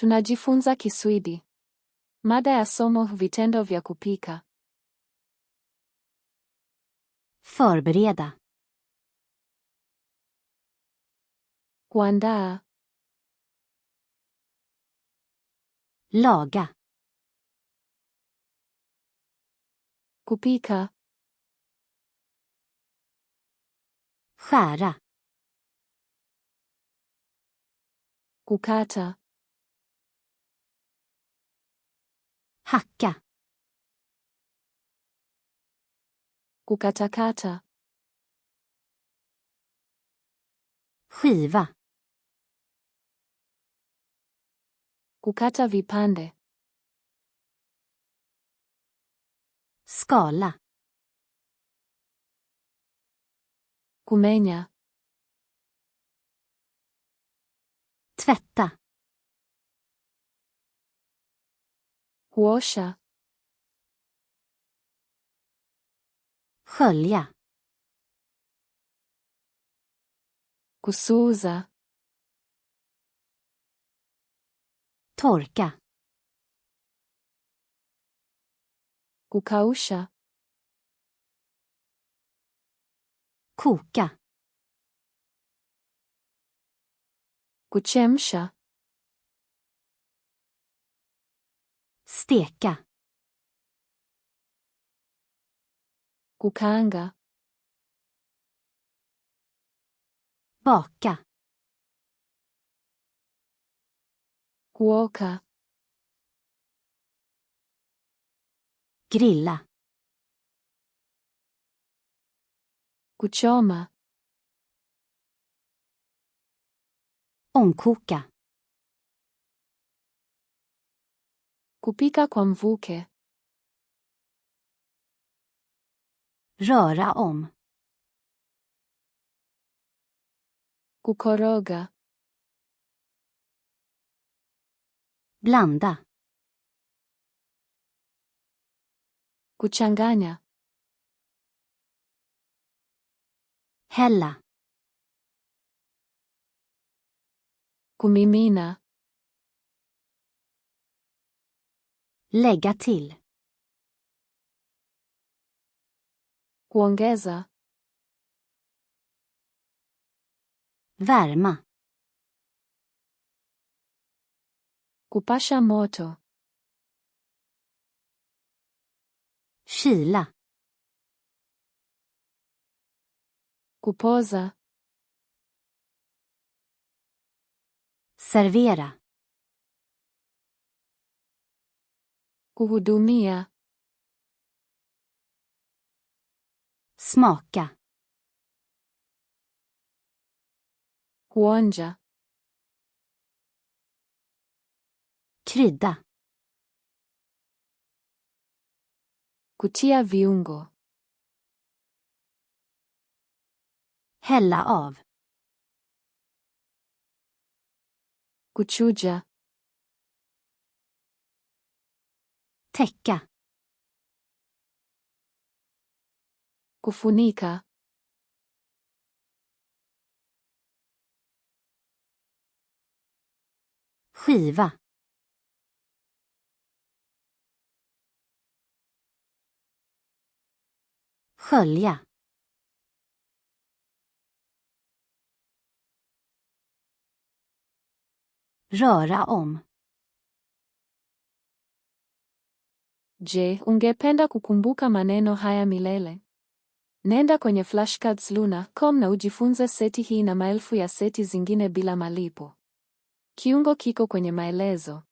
Tunajifunza Kiswidi. Mada ya somo: vitendo vya kupika. Förbereda. Kuandaa. Laga. Kupika. Skära. Kukata. Hacka. Kukatakata. Skiva. Kukata vipande. Skala. Kumenya. Tvätta. Kuosha. Skölja. Kusuuza. Torka. Kukausha. Koka. Kuchemsha. Steka. Kukaanga. Baka. Kuoka. Grilla. Kuchoma. Omkoka. Kupika kwa mvuke. Röra om. Kukoroga. Blanda. Kuchanganya. Hälla. Kumimina. Lägga till. Kuongeza. Värma. Kupasha moto. Kyla. Kupoza. Servera. Kuhudumia. Smaka. Kuonja. Krydda. Kutia viungo. Hälla av. Kuchuja. Täcka. Kufunika. Skiva. Skölja. Röra om. Je, ungependa kukumbuka maneno haya milele? Nenda kwenye flashcards.luna.com na ujifunze seti hii na maelfu ya seti zingine bila malipo. Kiungo kiko kwenye maelezo.